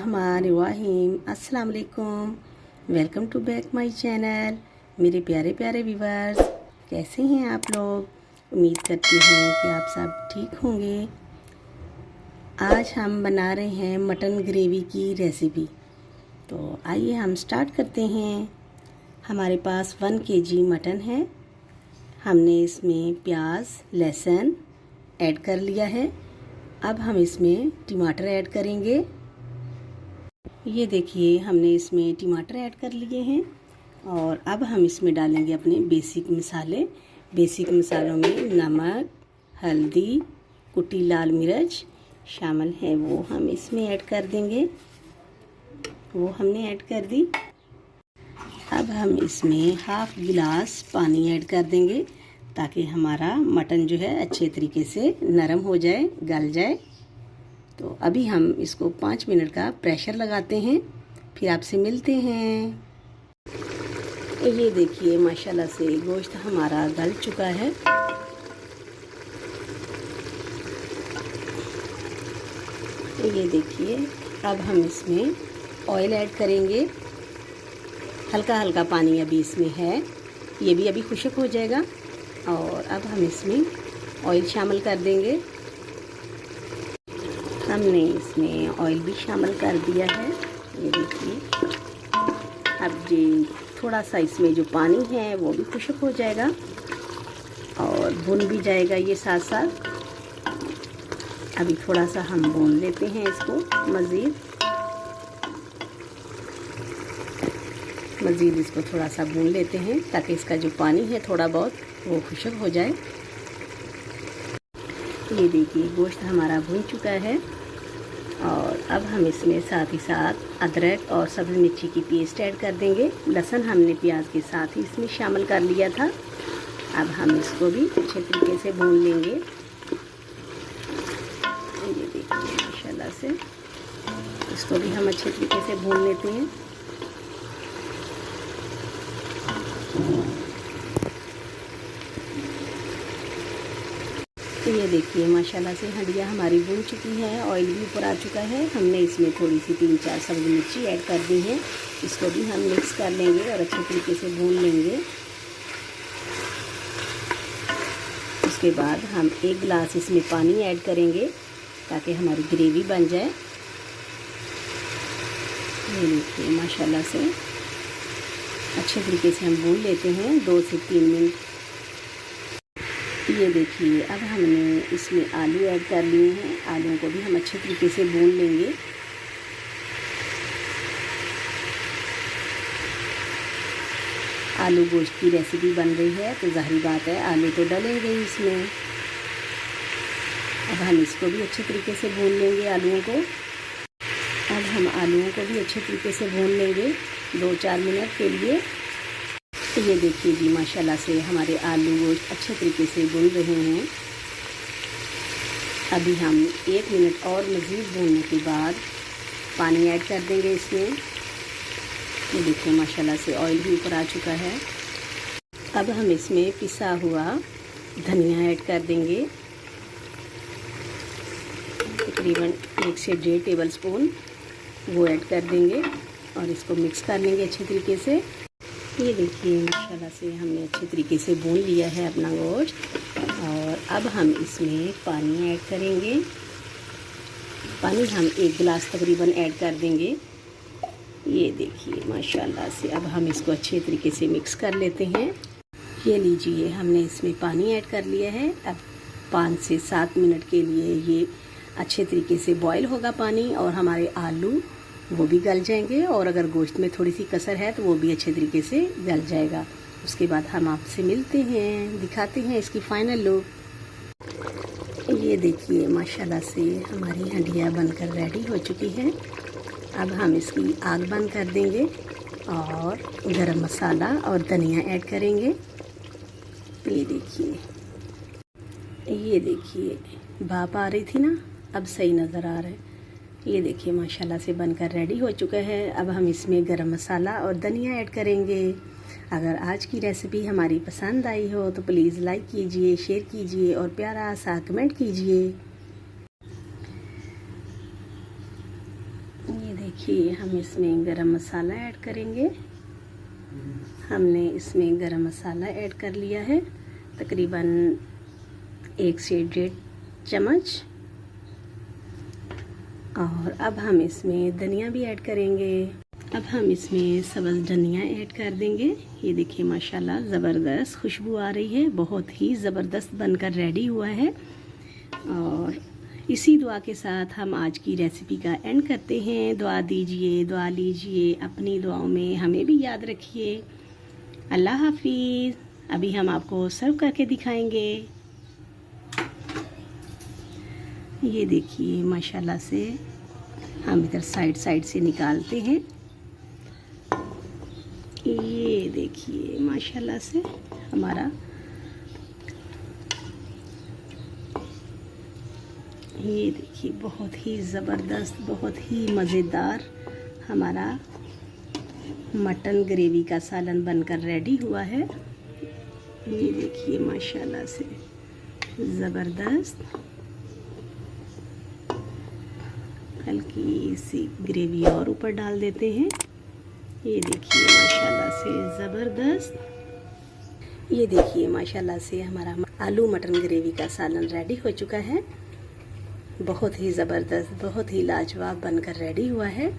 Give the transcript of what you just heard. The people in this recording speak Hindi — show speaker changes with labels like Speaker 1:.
Speaker 1: बिस्मिल्लाहिर्रहमानिर्रहीम। अस्सलाम वालेकुम। Welcome to back my channel. मेरे प्यारे प्यारे व्यूअर्स, कैसे हैं आप लोग? उम्मीद करती हूँ कि आप सब ठीक होंगे। आज हम बना रहे हैं मटन ग्रेवी की रेसिपी। तो आइए हम स्टार्ट करते हैं। हमारे पास 1 kg मटन है। हमने इसमें प्याज लहसुन ऐड कर लिया है। अब हम इसमें टमाटर ऐड करेंगे। ये देखिए, हमने इसमें टमाटर ऐड कर लिए हैं और अब हम इसमें डालेंगे अपने बेसिक मसाले। बेसिक मसालों में नमक, हल्दी, कुटी लाल मिर्च शामिल है, वो हम इसमें ऐड कर देंगे। वो हमने ऐड कर दी। अब हम इसमें हाफ गिलास पानी ऐड कर देंगे ताकि हमारा मटन जो है अच्छे तरीके से नरम हो जाए, गल जाए। तो अभी हम इसको 5 मिनट का प्रेशर लगाते हैं, फिर आपसे मिलते हैं। ये देखिए, माशाल्लाह से गोश्त हमारा गल चुका है। ये देखिए, अब हम इसमें ऑयल ऐड करेंगे। हल्का हल्का पानी अभी इसमें है, ये भी अभी खुश्क हो जाएगा। और अब हम इसमें ऑयल शामिल कर देंगे। हमने इसमें ऑयल भी शामिल कर दिया है। ये देखिए, अब जी थोड़ा सा इसमें जो पानी है वो भी खुश्क हो जाएगा और भुन भी जाएगा ये साथ साथ। अभी थोड़ा सा हम भून लेते हैं इसको मज़ीद इसको थोड़ा सा भून लेते हैं ताकि इसका जो पानी है थोड़ा बहुत वो खुश्क हो जाए। ये देखिए, गोश्त हमारा भून चुका है और अब हम इसमें साथ ही साथ अदरक और सब्ज़ मिर्ची की पेस्ट ऐड कर देंगे। लहसुन हमने प्याज के साथ ही इसमें शामिल कर लिया था। अब हम इसको भी अच्छे तरीके से भून लेंगे। ये देखिए, माशाल्लाह से इसको भी हम अच्छे तरीके से भून लेते हैं। तो ये देखिए, माशाल्लाह से हंडिया हमारी भून चुकी है, ऑयल भी ऊपर आ चुका है। हमने इसमें थोड़ी सी 3-4 सब्ज़ मिर्ची ऐड कर दी है। इसको भी हम मिक्स कर लेंगे और अच्छे तरीके से भून लेंगे। उसके बाद हम 1 गिलास इसमें पानी ऐड करेंगे ताकि हमारी ग्रेवी बन जाए। ये देखिए, माशाल्लाह से अच्छे तरीके से हम भून लेते हैं 2 से 3 मिनट। ये देखिए, अब हमने इसमें आलू ऐड कर लिए हैं। आलूओं को भी हम अच्छे तरीके से भून लेंगे। आलू गोश्त की रेसिपी बन रही है तो ज़ाहिर बात है आलू तो डलेंगे ही इसमें। अब हम इसको भी अच्छे तरीके से भून लेंगे आलूओं को। अब हम आलूओं को भी अच्छे तरीके से भून लेंगे 2-4 मिनट के लिए। तो ये देखिए जी, माशाल्लाह से हमारे आलू गोश्त अच्छे तरीके से भून रहे हैं। अभी हम 1 मिनट और मज़ीद भूनने के बाद पानी ऐड कर देंगे इसमें। ये देखिए, माशाल्लाह से ऑयल भी ऊपर आ चुका है। अब हम इसमें पिसा हुआ धनिया ऐड कर देंगे, तकरीबन 1 से 1.5 टेबल स्पून वो ऐड कर देंगे और इसको मिक्स कर लेंगे अच्छे तरीके से। ये देखिए, माशाल्लाह से हमने अच्छे तरीके से भून लिया है अपना गोश्त और अब हम इसमें पानी ऐड करेंगे। पानी हम 1 गिलास तकरीबन ऐड कर देंगे। ये देखिए, माशाल्लाह से अब हम इसको अच्छे तरीके से मिक्स कर लेते हैं। ये लीजिए, हमने इसमें पानी ऐड कर लिया है। अब 5 से 7 मिनट के लिए ये अच्छे तरीके से बॉईल होगा पानी और हमारे आलू वो भी गल जाएंगे और अगर गोश्त में थोड़ी सी कसर है तो वो भी अच्छे तरीके से गल जाएगा। उसके बाद हम आपसे मिलते हैं, दिखाते हैं इसकी फाइनल लुक। ये देखिए, माशाल्लाह से हमारी हंडिया बनकर रेडी हो चुकी है। अब हम इसकी आग बंद कर देंगे और गरम मसाला और धनिया ऐड करेंगे। ये देखिए, भाप आ रही थी ना, अब सही नज़र आ रहा है। ये देखिए, माशाल्लाह से बनकर रेडी हो चुका है। अब हम इसमें गरम मसाला और धनिया ऐड करेंगे। अगर आज की रेसिपी हमारी पसंद आई हो तो प्लीज़ लाइक कीजिए, शेयर कीजिए और प्यारा सा कमेंट कीजिए। ये देखिए हम इसमें गरम मसाला ऐड करेंगे। हमने इसमें गरम मसाला ऐड कर लिया है, तकरीबन 1 से 1.5 चम्मच। और अब हम इसमें धनिया भी ऐड करेंगे। अब हम इसमें सब्ज़ धनिया ऐड कर देंगे। ये देखिए माशाल्लाह ज़बरदस्त खुशबू आ रही है, बहुत ही ज़बरदस्त बनकर रेडी हुआ है। और इसी दुआ के साथ हम आज की रेसिपी का एंड करते हैं। दुआ दीजिए, दुआ लीजिए, अपनी दुआओं में हमें भी याद रखिए। अल्लाह हाफिज़। अभी हम आपको सर्व करके दिखाएंगे। ये देखिए माशाल्लाह से हम इधर साइड से निकालते हैं। ये देखिए माशाल्लाह से हमारा ये देखिए बहुत ही ज़बरदस्त, बहुत ही मज़ेदार हमारा मटन ग्रेवी का सालन बनकर रेडी हुआ है। ये देखिए माशाल्लाह से ज़बरदस्त। हल्की सी ग्रेवी और ऊपर डाल देते हैं। ये देखिए माशाल्लाह से ज़बरदस्त। ये देखिए माशाल्लाह से हमारा आलू मटन ग्रेवी का सालन रेडी हो चुका है। बहुत ही ज़बरदस्त, बहुत ही लाजवाब बनकर रेडी हुआ है।